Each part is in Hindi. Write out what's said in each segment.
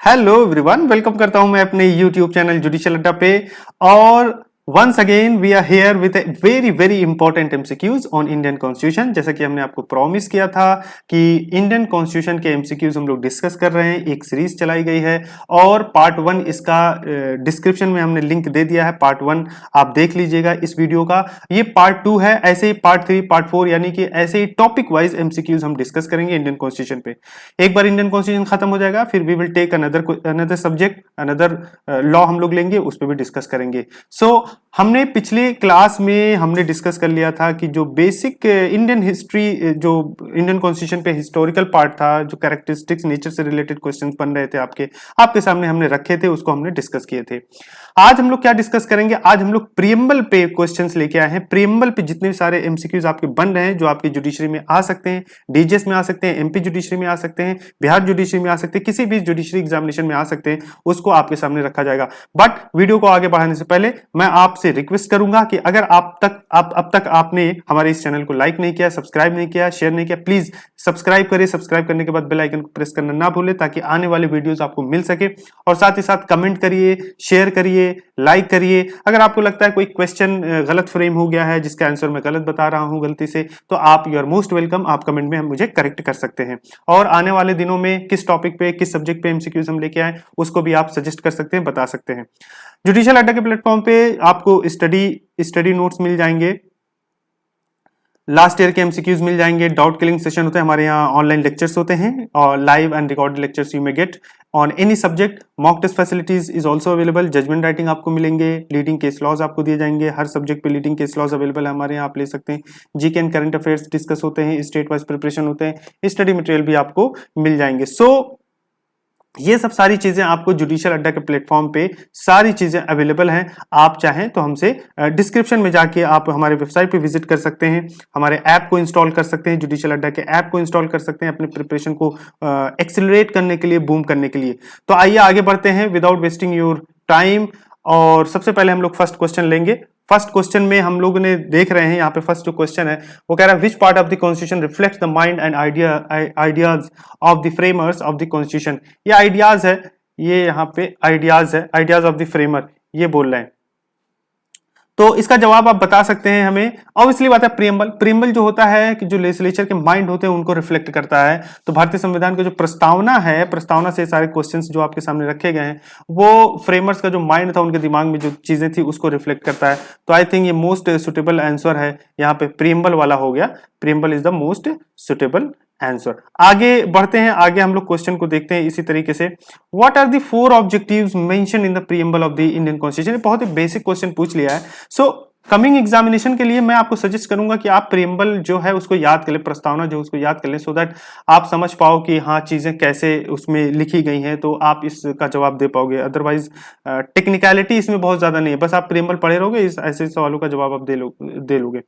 हेलो एवरीवन, वेलकम करता हूं मैं अपने यूट्यूब चैनल जुडिशियल अड्डा पे। और once again we are here with very very important MCQs on Indian constitution. जैसा कि हमने आपको प्रॉमिस किया था कि इंडियन कॉन्स्टिट्यूशन के एमसीक्यूज हम लोग डिस्कस कर रहे हैं। एक सीरीज चलाई गई है और पार्ट 1 इसका डिस्क्रिप्शन में हमने लिंक दे दिया है। पार्ट 1 आप देख लीजिएगा इस वीडियो का। ये पार्ट 2 है। ऐसे ही पार्ट 3 पार्ट 4 यानी कि ऐसे ही टॉपिक वाइज एमसीक्यूज हम डिस्कस करेंगे इंडियन कॉन्स्टिट्यूशन पे। एक बार इंडियन कॉन्स्टिट्यूशन खत्म हो जाएगा फिर we will take another subject, another law हम लोग लेंगे, उस पर भी डिस्कस करेंगे। सो हमने पिछले क्लास में हमने डिस्कस कर लिया था कि जो बेसिक इंडियन हिस्ट्री, जो इंडियन कॉन्स्टिट्यूशन पे हिस्टोरिकल पार्ट था, जो कैरेक्टरिस्टिक्स नेचर से रिलेटेड क्वेश्चंस बन रहे थे आपके सामने हमने रखे थे, उसको हमने डिस्कस किए थे। आज हम लोग क्या डिस्कस करेंगे? आज हम लोग प्रियम्बल पे क्वेश्चंस लेके आए हैं। प्रियम्बल पे जितने सारे एमसीक्यूज आपके बन रहे हैं, जो आपकी जुडिशरी में आ सकते हैं, डीजीएस में आ सकते हैं, एमपी जुडिशरी में आ सकते हैं, बिहार जुडिशरी में आ सकते हैं, किसी भी जुडिशरी एग्जामिनेशन में आ सकते हैं, उसको आपके सामने रखा जाएगा। बट वीडियो को आगे बढ़ाने से पहले मैं आपसे रिक्वेस्ट करूंगा कि अगर अब तक आपने हमारे इस चैनल को लाइक नहीं किया, सब्सक्राइब नहीं किया, शेयर नहीं किया, प्लीज सब्सक्राइब करिए। सब्सक्राइब करने के बाद बेल आइकन को प्रेस करना ना भूले ताकि आने वाले वीडियोस आपको मिल सके। और साथ ही साथ कमेंट करिए, शेयर करिए, लाइक करिए। अगर आपको लगता है कोई क्वेश्चन गलत फ्रेम हो गया है, जिसका आंसर मैं गलत बता रहा हूं गलती से, तो आप यू आर मोस्ट वेलकम, आप कमेंट में मुझे करेक्ट कर सकते हैं। और आने वाले दिनों में किस टॉपिक पे, किस सब्जेक्ट पे एमसीक्यूज हम लेके आए, उसको भी आप सजेस्ट कर सकते हैं, बता सकते हैं। जुडिशियल अड्डा के प्लेटफॉर्म पे आपको स्टडी नोट्स मिल जाएंगे, लास्ट ईयर के एमसीक्यूज मिल जाएंगे, डाउट क्लियरिंग सेशन होते हैं हमारे यहाँ, ऑनलाइन लेक्चर्स होते हैं और live and recorded lectures you may get on any subject. Mock test facilities is also available. Judgement writing आपको मिलेंगे, लीडिंग केस लॉज आपको दिए जाएंगे। हर सब्जेक्ट पे लीडिंग केस लॉज अवेलेबल है हमारे यहाँ, आप ले सकते हैं। GK and current affairs discuss होते हैं, स्टेट वाइज प्रिपरेशन होते हैं, स्टडी मटेरियल भी आपको मिल जाएंगे। ये सब सारी चीजें आपको जुडिशियल अड्डा के प्लेटफॉर्म पे सारी चीजें अवेलेबल हैं। आप चाहें तो हमसे डिस्क्रिप्शन में जाके आप हमारे वेबसाइट पे विजिट कर सकते हैं, हमारे ऐप को इंस्टॉल कर सकते हैं, जुडिशियल अड्डा के ऐप को इंस्टॉल कर सकते हैं अपने प्रिपरेशन को एक्सिलरेट करने के लिए, बूम करने के लिए। तो आइए आगे बढ़ते हैं विदाउट वेस्टिंग योर टाइम। और सबसे पहले हम लोग फर्स्ट क्वेश्चन लेंगे। फर्स्ट क्वेश्चन में हम लोग ने देख रहे हैं यहाँ पे फर्स्ट जो क्वेश्चन है वो कह रहा है, which part of the constitution reflects the mind and ideas of the framers of the constitution. ये आइडियाज है, ये यहाँ पे आइडियाज है, आइडियाज ऑफ द फ्रेमर ये बोल रहे हैं। तो इसका जवाब आप बता सकते हैं हमें। ऑब्वियसली बात है, प्रियम्बल। प्रियम्बल जो होता है कि जो लेजिस्लेचर के माइंड होते हैं उनको रिफ्लेक्ट करता है। तो भारतीय संविधान का जो प्रस्तावना है, प्रस्तावना से सारे क्वेश्चंस जो आपके सामने रखे गए हैं वो फ्रेमर्स का जो माइंड था, उनके दिमाग में जो चीजें थी उसको रिफ्लेक्ट करता है। तो आई थिंक ये मोस्ट सुटेबल आंसर है यहाँ पे, प्रियम्बल वाला हो गया। Preamble is the most suitable answer. आगे बढ़ते हैं, आगे हम लोग क्वेश्चन को देखते हैं इसी तरीके से। What are the 4 objectives mention in the preamble of the Indian constitution. बहुत ही बेसिक क्वेश्चन पूछ लिया है। सो कमिंग एग्जामिनेशन के लिए मैं आपको सजेस्ट करूंगा कि आप प्रीएम्बल जो है उसको याद कर ले, प्रस्तावना जो उसको याद कर ले, सो दैट आप समझ पाओ कि हाँ चीजें कैसे उसमें लिखी गई हैं, तो आप इसका जवाब दे पाओगे। अदरवाइज टेक्निकलिटी इसमें बहुत ज्यादा नहीं है, बस आप प्रीएम्बल पढ़े रहोगे, इस ऐसे सवालों का जवाब आप दे लोगे।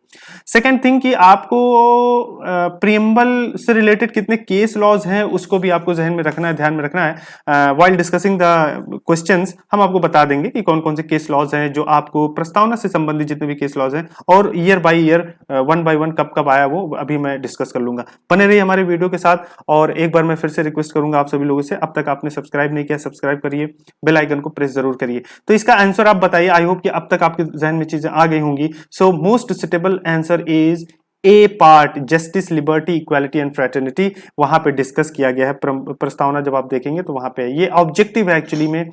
सेकेंड थिंग कि आपको प्रीएम्बल से रिलेटेड कितने केस लॉज हैं उसको भी आपको जहन में रखना है, ध्यान में रखना है। व्हाइल डिस्कसिंग द क्वेश्चंस हम आपको बता देंगे कि कौन कौन से केस लॉज हैं जो आपको प्रस्तावना से संबंधित जितने भी केस लॉज हैं, और year by year, one by one कब कब आया वो अभी मैं डिस्कस कर लूंगा। बने रहिए हमारे वीडियो के साथ। और एक बार मैं फिर से रिक्वेस्ट करूंगा आप सभी लोगों से, अब तक आपने सब्सक्राइब नहीं किया, सब्सक्राइब करिए, बेल आइकन को प्रेस जरूर करिए। तो इसका आंसर आप बताइए। आई होप कि अब तक आपके जहन में चीजें आ गई होंगी। So most suitable answer is a part, justice, liberty, equality and fraternity. वहां पे डिस्कस किया गया है, प्रस्तावना जब आप देखेंगे तो वहां पे ये ऑब्जेक्टिव है। एक्चुअली में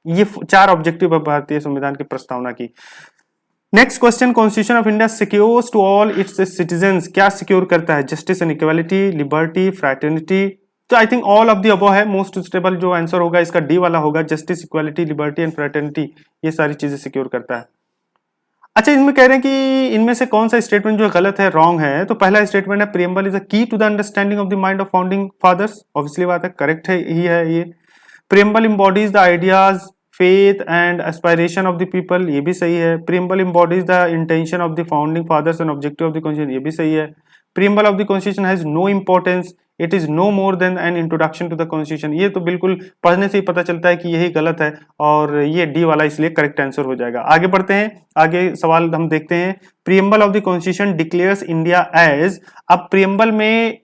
ये 4 ऑब्जेक्टिव है भारतीय संविधान की प्रस्तावना की। Next question, constitution of India secures to all its citizens. क्या सिक्योर करता है? Justice and equality, liberty, fraternity. तो I think all of the above है। मोस्ट सुटेबल जो आंसर होगा इसका डी वाला होगा, justice, equality, liberty and fraternity. ये सारी चीजें सिक्योर करता है। अच्छा, इसमें कह रहे हैं कि इनमें से कौन सा स्टेटमेंट जो गलत है, रॉन्ग है। तो पहला स्टेटमेंट है, preamble is a key to the understanding of the mind of founding fathers. Obviously बात है, करेक्ट है, ही है ये। Preamble embodies the ideas, faith and aspiration of the people, ये भी सही है। Preamble embodies the intention of the founding fathers and objective of the constitution, ये भी सही है। Preamble of the constitution has no importance, it is no more than an introduction to the constitution. ये तो बिल्कुल पढ़ने से ही पता चलता है कि यही गलत है, और ये डी वाला इसलिए करेक्ट आंसर हो जाएगा। आगे बढ़ते हैं, आगे सवाल हम देखते हैं। Preamble of the constitution declares India as. अब प्रीएम्बल में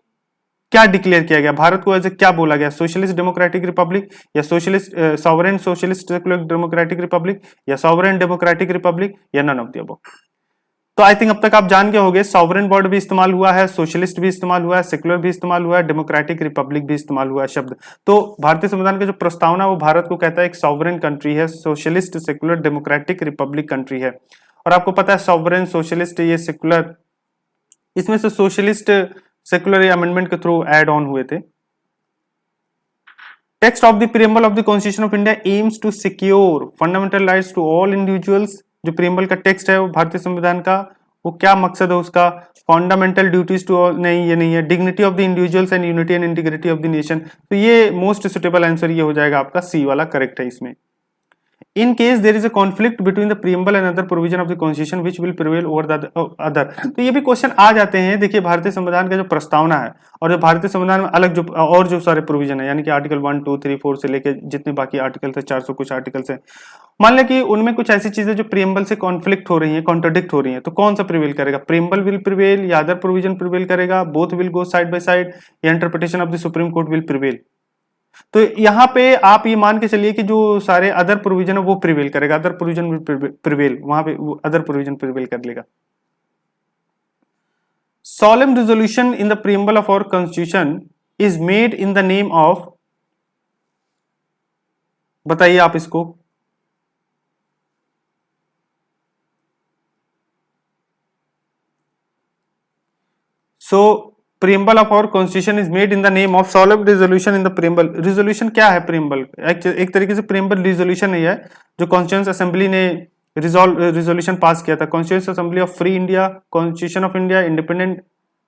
क्या डिक्लेयर किया गया, भारत को एज ए क्या बोला गया, सोशलिस्ट डेमोक्रेटिक रिपब्लिक या socialist sovereign socialist secular democratic Republic या सॉवरेन डेमोक्रेटिक रिपब्लिक या नन ऑफ द अबव। तो आई थिंक अब तक आप जान गए होंगे, सॉवरेन वर्ड भी इस्तेमाल हुआ है, सोशलिस्ट भी इस्तेमाल हुआ है, सेकुलर भी इस्तेमाल हुआ है, डेमोक्रेटिक रिपब्लिक भी इस्तेमाल हुआ है शब्द। तो भारतीय संविधान का जो प्रस्तावना है वो भारत को कहता है एक सॉवरेन कंट्री है, socialist secular democratic Republic country है। और आपको पता है सॉवरेन सोशलिस्ट ये सेकुलर, इसमें से सोशलिस्ट सेकुलर अमेंडमेंट के थ्रू एड ऑन हुए थे। Text of the preamble of the constitution of India aims to secure fundamental rights to all individuals. जो प्रीएम्बल का टेक्स्ट है वो भारतीय संविधान का, वो क्या मकसद है उसका, फंडामेंटल ड्यूटीज टू ऑल, नहीं ये नहीं है, dignity of the individuals and unity and integrity of the nation. तो ये मोस्ट सुटेबल आंसर ये हो जाएगा आपका सी वाला, करेक्ट है इसमें। In case there is a conflict between the preamble and other provision of the constitution which will prevail over the other। तो ये भी क्वेश्चन आ जाते हैं। देखिए भारतीय संविधान का जो प्रस्तावना है और जो भारतीय संविधान में अलग जो और जो सारे प्रोविजन है, यानी कि आर्टिकल 1 2 3 4 से लेके जितने बाकी आर्टिकल थे 400 कुछ आर्टिकल्स हैं, मान लें कि उनमें कुछ ऐसी चीजें जो प्रीएम्बल से कॉन्फ्लिक्ट हो रही हैं, कॉन्ट्रडिक्ट हो रही हैं, तो कौन सा प्रिवेल करेगा, प्रीएम्बल विल प्रिवेल या अदर प्रोविजन प्रिवेल करेगा, both will go side by side, या interpretation of the supreme court will prevail. तो यहां पे आप ये मान के चलिए कि जो सारे अदर प्रोविजन है वो प्रिवेल करेगा, अदर प्रोविजन विल प्रिवेल, वहां पे अदर प्रोविजन प्रिवेल कर लेगा। solemn resolution in the preamble of our constitution is made in the name of, बताइए आप इसको। so preamble of our constitution is made in the name of solemn resolution in the preamble। resolution क्या है preamble, एक तरीके से preamble resolution ही है जो कॉन्स्टिट्यूशन असेंबली ने रिजोल्यूशन पास किया था। Constitution assembly of free India, constitution of India, independent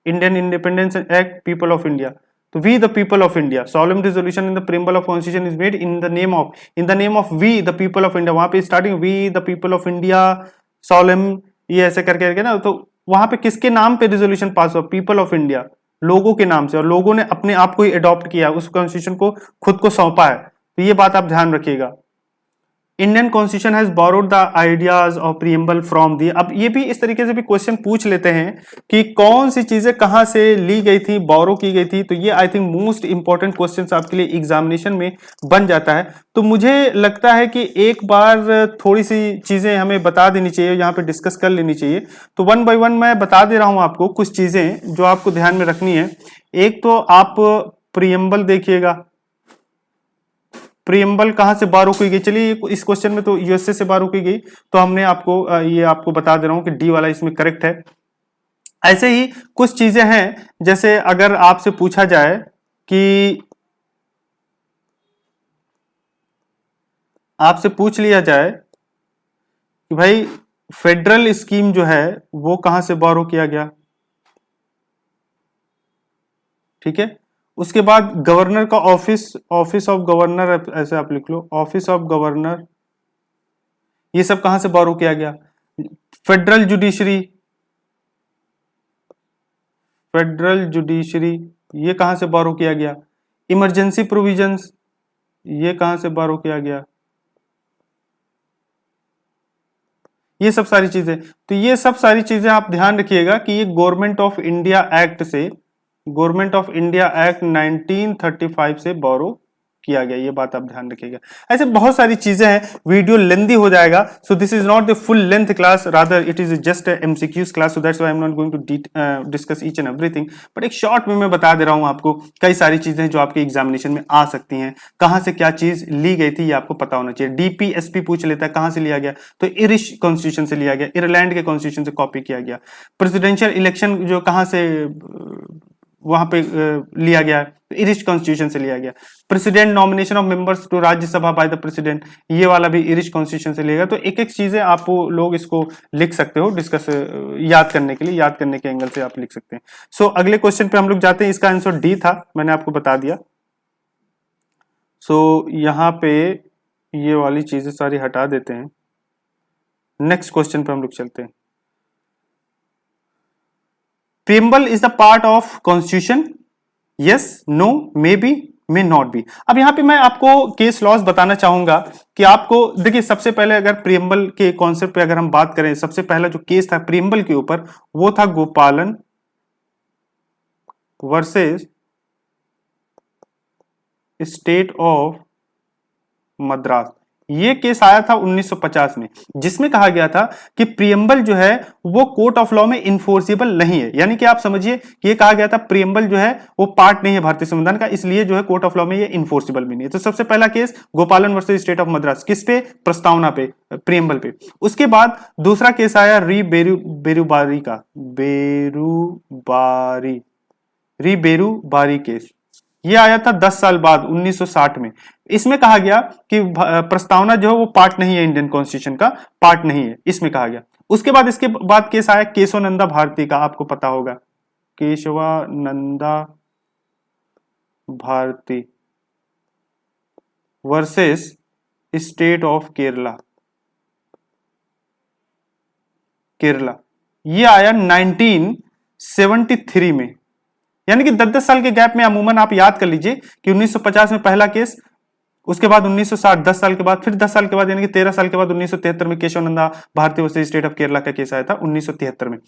Indian independence act, people of India. तो we the people of India, solemn resolution in the preamble of constitution is made in the name of we the people of India। वहां पे starting we the people of India solemn ये ऐसे करके ना, तो वहां पे किसके नाम पे रिजोल्यूशन पास हुआ, पीपल ऑफ इंडिया, लोगों के नाम से, और लोगों ने अपने आप को ही अडॉप्ट किया, उस कॉन्स्टिट्यूशन को खुद को सौंपा है। तो ये बात आप ध्यान रखिएगा। Indian constitution has borrowed the ideas of preamble from the. अब ये भी इस तरीके से भी क्वेश्चन पूछ लेते हैं कि कौन सी चीजें कहां से ली गई थी, बोरो की गई थी। तो ये I think most important question आपके लिए एग्जामिनेशन में बन जाता है। तो मुझे लगता है कि एक बार थोड़ी सी चीजें हमें बता देनी चाहिए, यहाँ पे डिस्कस कर लेनी चाहिए। तो वन बाय वन मैं बता दे रहा हूं आपको कुछ चीजें जो आपको ध्यान में रखनी है। एक तो आप प्रीएम्बल देखिएगा, प्रीएम्बल कहां से बारो की गई। चलिए इस क्वेश्चन में तो यूएसए से बारो की गई, तो हमने आपको ये आपको बता दे रहा हूं कि डी वाला इसमें करेक्ट है। ऐसे ही कुछ चीजें हैं, जैसे अगर आपसे पूछा जाए कि आपसे पूछ लिया जाए कि भाई फेडरल स्कीम जो है वो कहां से बारो किया गया, ठीक है। उसके बाद गवर्नर का ऑफिस, ऑफिस ऑफ गवर्नर ऐसे आप लिख लो, ऑफिस ऑफ गवर्नर, ये सब कहां से बारो किया गया। फेडरल जुडिशरी, फेडरल जुडिशरी ये कहां से बारो किया गया। इमरजेंसी प्रोविजंस ये कहां से बारो किया गया। ये सब सारी चीजें, तो ये सब सारी चीजें आप ध्यान रखिएगा कि ये गवर्नमेंट ऑफ इंडिया एक्ट से, गवर्नमेंट ऑफ इंडिया एक्ट 1935 से बोरो किया गया, ये बात आप ध्यान रखिएगा। ऐसे बहुत सारी चीजें हैं, वीडियो लेंथी हो जाएगा, so this is not the full length class, rather it is just MCQs class, so that's why I am not going to discuss each and everything, but एक शॉर्ट में मैं बता दे रहा हूं आपको कई सारी चीजें जो आपके एग्जामिनेशन में आ सकती हैं। कहां से क्या चीज ली गई थी ये आपको पता होना चाहिए। डीपीएसपी पूछ लेता है कहां से लिया गया, तो इरिश कॉन्स्टिट्यूशन से लिया गया, आयरलैंड के कॉन्स्टिट्यूशन से कॉपी किया गया। प्रेसिडेंशियल इलेक्शन जो कहां से वहां पे लिया गया, इरिश कॉन्स्टिट्यूशन से लिया गया। President nomination of members to Rajya Sabha by the president, ये वाला भी इरिश कॉन्स्टिट्यूशन से लिया गया। तो एक एक चीजें आप लोग इसको लिख सकते हो, डिस्कस याद करने के लिए, याद करने के एंगल से आप लिख सकते हैं। सो अगले क्वेश्चन पे हम लोग जाते हैं। इसका आंसर डी था, मैंने आपको बता दिया। सो यहाँ पे ये वाली चीजें सारी हटा देते हैं। नेक्स्ट क्वेश्चन पे हम लोग चलते हैं। Preamble is the part of constitution, yes, no, may be, may not be. अब यहां पे मैं आपको केस लॉज बताना चाहूंगा कि आपको देखिए, सबसे पहले अगर प्रीएम्बल के कॉन्सेप्ट पे अगर हम बात करें, सबसे पहला जो केस था प्रीएम्बल के ऊपर वो था गोपालन वर्सेस स्टेट ऑफ मद्रास, ये केस आया था 1950 में, जिसमें कहा गया था कि प्रियम्बल जो है वो कोर्ट ऑफ लॉ में इन्फोर्सिबल नहीं है। यानी कि आप समझिए कि ये कहा गया था प्रियम्बल जो है वो पार्ट नहीं है भारतीय संविधान का, इसलिए जो है कोर्ट ऑफ लॉ में ये इन्फोर्सिबल भी नहीं है। तो सबसे पहला केस गोपालन वर्सेस स्टेट ऑफ मद्रास, किस पे? प्रस्तावना पे, प्रियम्बल पे। उसके बाद दूसरा केस आया बेरुबारी का, बेरुबारी केस, ये आया था 10 साल बाद 1960 में। इसमें कहा गया कि प्रस्तावना जो है वो पार्ट नहीं है, इंडियन कॉन्स्टिट्यूशन का पार्ट नहीं है, इसमें कहा गया। उसके बाद इसके बाद केस आया केशवानंदा भारती का, आपको पता होगा, Kesavananda Bharati versus state of Kerala, ये आया 1973 में। यानी कि 10-10 साल के गैप में अमूमन आप याद कर लीजिए कि 1950 में पहला केस, उसके बाद 1960, 10 साल के बाद, फिर 10 साल के बाद यानी कि 13 साल के बाद 1973 में Kesavananda Bharati versus state of Kerala का केस आया था 1973 में।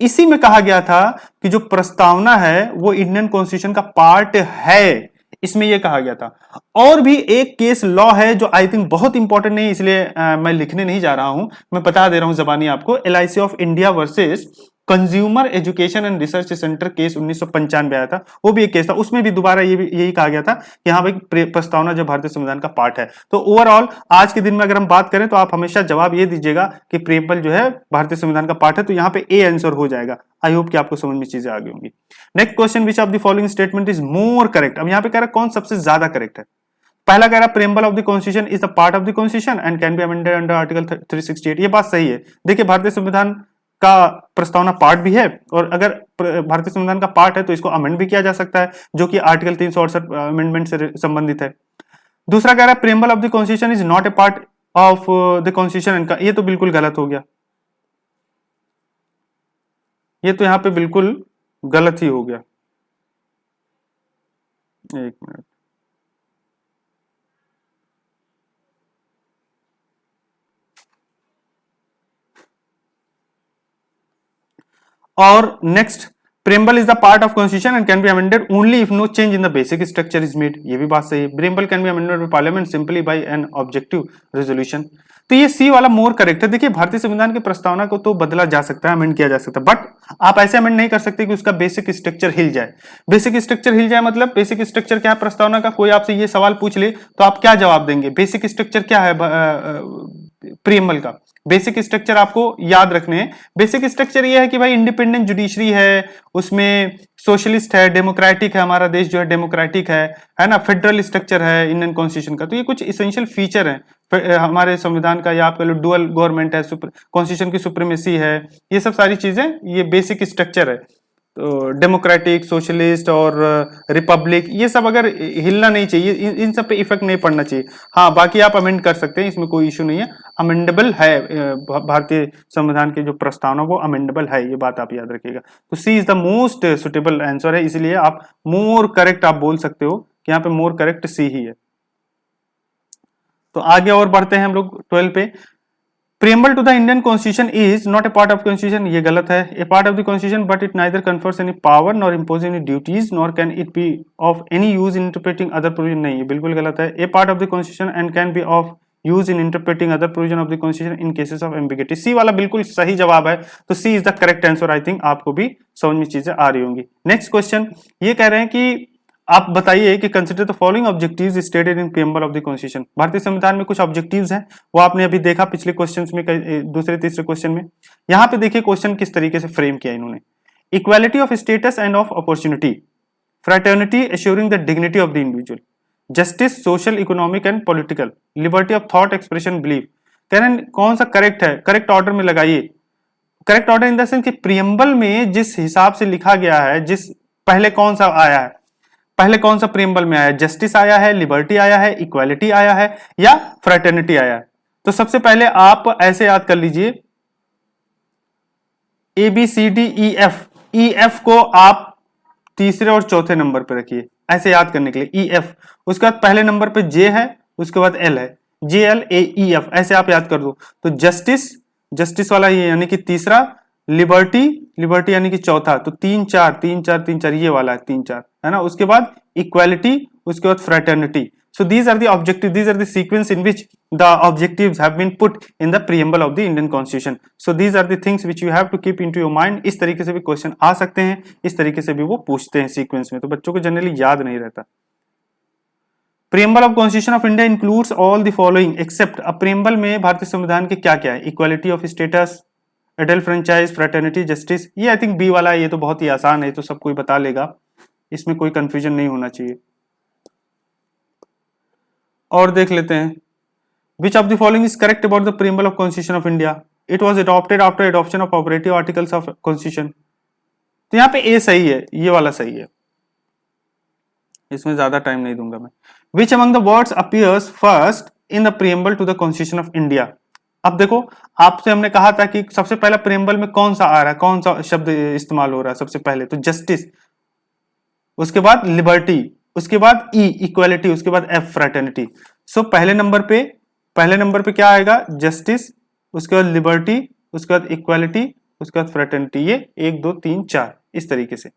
इसी में कहा गया था कि जो प्रस्तावना है वो इंडियन कॉन्स्टिट्यूशन का पार्ट है, इसमें यह कहा गया था। और भी एक केस लॉ है जो आई थिंक बहुत इंपॉर्टेंट नहीं, इसलिए मैं लिखने नहीं जा रहा हूं, मैं बता दे रहा हूं जबानी आपको। LIC of India versus consumer education and research centre case 1995 आया था, वो भी एक केस था। उसमें भी दोबारा यही कहा गया था कि हाँ भाई प्रस्तावना जो भारतीय संविधान का पार्ट है। तो ओवरऑल आज के दिन में अगर हम बात करें तो आप हमेशा जवाब ये दीजिएगा कि प्रियम्बल जो है भारतीय संविधान का पार्ट है, तो यहाँ पे ए आंसर हो जाएगा। आई होप कि आपको समझ में चीजें आ गई होंगी। Next question, which of the following statement is more correct. अब यहाँ पे कह रहा है कौन सबसे ज्यादा करेक्ट है। पहला कह रहा है preamble of the constitution is the part of the constitution and can be amended under article 368। ये बात सही है। देखिए भारतीय संविधान का प्रस्तावना पार्ट भी है, और अगर भारतीय संविधान का पार्ट है तो इसको अमेंड भी किया जा सकता है, जो कि आर्टिकल 368 अमेंडमेंट से संबंधित है। दूसरा कह रहा है preamble of the constitution is not a part of the constitution, ये तो बिल्कुल गलत हो गया, ये तो यहां पे बिल्कुल गलत ही हो गया। एक मिनट, और next, preamble is the part of constitution and can be amended only if no change in the basic structure is made, ये भी बात सही है। Preamble can be amended by parliament simply by an objective resolution, तो ये सी वाला मोर करेक्ट है। देखिए भारतीय संविधान की प्रस्तावना को तो बदला जा सकता है, अमेंड किया जा सकता है, बट आप ऐसे अमेंड नहीं कर सकते कि उसका बेसिक स्ट्रक्चर हिल जाए। बेसिक स्ट्रक्चर हिल जाए मतलब बेसिक स्ट्रक्चर क्या है प्रस्तावना का, कोई आपसे ये सवाल पूछ ले तो आप क्या जवाब देंगे? बेसिक स्ट्रक्चर क्या है प्रियम्बल का? बेसिक स्ट्रक्चर आपको याद रखने हैं। बेसिक स्ट्रक्चर ये है कि भाई इंडिपेंडेंट जुडिशरी है, उसमें सोशलिस्ट है, डेमोक्रेटिक है, हमारा देश जो है डेमोक्रेटिक है ना, फेडरल स्ट्रक्चर है इंडियन कॉन्स्टिट्यूशन का। तो ये कुछ इसेंशियल फीचर है हमारे संविधान का, या आप कह लो डुअल गवर्नमेंट है, कॉन्स्टिट्यूशन की सुप्रीमेसी है, ये सब सारी चीजें ये बेसिक स्ट्रक्चर है। तो डेमोक्रेटिक, सोशलिस्ट और रिपब्लिक, ये सब अगर हिलना नहीं चाहिए, इन सब पे इफेक्ट नहीं पड़ना चाहिए। हाँ बाकी आप अमेंड कर सकते हैं, इसमें कोई इशू नहीं है, अमेंडेबल है। भारतीय संविधान की जो प्रस्तावना वो अमेंडेबल है, ये बात आप याद रखिएगा। तो C is the most suitable answer है, इसलिए आप मोर करेक्ट आप बोल सकते हो कि यहाँ पे मोर करेक्ट सी ही है। तो आगे और बढ़ते हैं हम लोग 12 पे। Preamble to the Indian Constitution is not a part of Constitution, ये गलत है। A part of the Constitution but it neither confers any power nor imposes any duties nor can it be of any use in interpreting other provision, नहीं ये बिल्कुल गलत है। A part of the Constitution and can be of use in interpreting other provision of the Constitution in cases of ambiguity, C वाला बिल्कुल सही जवाब है। तो C is the correct answer। I think आपको भी समझ में चीजें आ रही होंगी। नेक्स्ट क्वेश्चन ये कह रहे हैं कि आप बताइए कि consider the following objectives stated in preamble of the constitution. भारतीय संविधान में कुछ ऑब्जेक्टिव्स हैं, वो आपने अभी देखा पिछले क्वेश्चंस में, दूसरे तीसरे क्वेश्चन में। यहाँ पे देखिए क्वेश्चन किस तरीके से फ्रेम किया इन्होंने। Equality of status end of opportunity, fraternity assuring the dignity of the individual, justice social economic and political, liberty of thought expression belief. कह रहे हैं कौन सा करेक्ट है, करेक्ट ऑर्डर में लगाइए। Correct order in the sense कि प्रीएम्बल में जिस हिसाब से लिखा गया है, जिस पहले कौन सा आया है, पहले कौन सा प्रीएम्बल में आया, जस्टिस आया है, लिबर्टी आया है, इक्वालिटी आया है, या फ्रेटर्निटी आया है। तो सबसे पहले आप ऐसे याद कर लीजिए A B C D E F, E F को आप तीसरे और चौथे नंबर पे रखिए ऐसे याद करने के लिए, ई एफ। उसके बाद पहले नंबर पे जे है, उसके बाद एल है, J L A E F, ऐसे आप याद कर दो। तो जस्टिस, जस्टिस वाला ये यानी कि तीसरा, लिबर्टी, लिबर्टी यानी कि चौथा, तो 3 4 3 4 3 4 ये वाला है 3 4 है ना। उसके बाद इक्वालिटी, उसके बाद fraternity. So these are the objectives, these are the sequence in which the objectives have been put in the preamble of the Indian Constitution. So these are the things which you have to keep into your mind. इस तरीके से भी क्वेश्चन आ सकते हैं, इस तरीके से भी वो पूछते हैं सीक्वेंस में, तो बच्चों को जनरली याद नहीं रहता. Preamble of constitution of India includes all the following except. अब प्रियम्बल में भारतीय संविधान के क्या क्या है? Equality of status, adult franchise, fraternity, justice. ये आई थिंक बी वाला है, ये तो बहुत ही आसान है, तो सब कोई बता लेगा, इसमें कोई कंफ्यूजन नहीं होना चाहिए. और देख लेते हैं. Which of the following is correct about the preamble of constitution of India? It was adopted after adoption of operative articles of constitution. तो यहाँ पे ए सही है, ये वाला सही है, इसमें ज्यादा टाइम नहीं दूंगा मैं. Which among the words appears first in the preamble to the constitution of India? अब देखो, आपसे हमने कहा था कि सबसे पहला प्रियम्बल में कौन सा आ रहा है, कौन सा शब्द इस्तेमाल हो रहा है सबसे पहले? तो जस्टिस, उसके बाद लिबर्टी, उसके बाद ई इक्वालिटी, उसके बाद एफ फ्रेटर्निटी. सो पहले नंबर पे क्या आएगा? जस्टिस, उसके बाद लिबर्टी, उसके बाद इक्वालिटी, उसके बाद फ्रेटर्निटी. ये 1 2 3 4 इस तरीके से.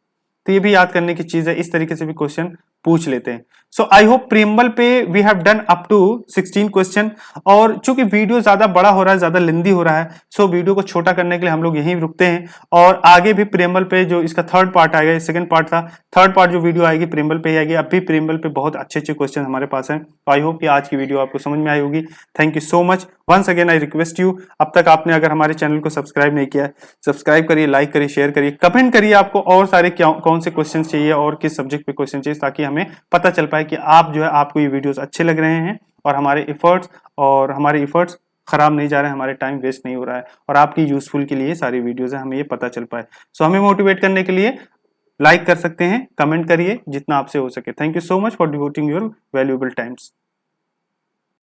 तो ये भी याद करने की चीज है, इस तरीके से भी क्वेश्चन पूछ लेते हैं. सो आई होप प्रियम्बल पे we have done up to 16 question. और चूंकि वीडियो ज्यादा बड़ा हो रहा है, ज्यादा लेंदी हो रहा है, सो वीडियो को छोटा करने के लिए हम लोग यहीं रुकते हैं. और आगे भी प्रियम्बल पे जो इसका थर्ड पार्ट आएगा, सेकंड पार्ट था, थर्ड पार्ट जो वीडियो आएगी प्रियम्बल पे ही आएगी. अब भी प्रियम्बल पे बहुत अच्छे अच्छे क्वेश्चन हमारे पास हैं. तो आई होप कि आज की वीडियो आपको समझ में आई होगी. Thank you so much. Once again I request you, अब तक आपने अगर हमारे चैनल को सब्सक्राइब नहीं किया है, सब्सक्राइब करिए, लाइक करिए, शेयर करिए, कमेंट करिए आपको और सारे कौन से क्वेश्चन चाहिए और किस सब्जेक्ट पे क्वेश्चन चाहिए, ताकि हमें पता चल पाए कि आप जो है आपको ये वीडियोस अच्छे लग रहे हैं और हमारे एफर्ट्स खराब नहीं जा रहे हैं, हमारे टाइम वेस्ट नहीं हो रहा है और आपकी यूजफुल के लिए सारी वीडियोस है, हमें ये पता चल पाए. सो हमें मोटिवेट करने के लिए लाइक कर सकते हैं, कमेंट करिए जितना आपसे हो सके. Thank you so much for devoting your valuable times.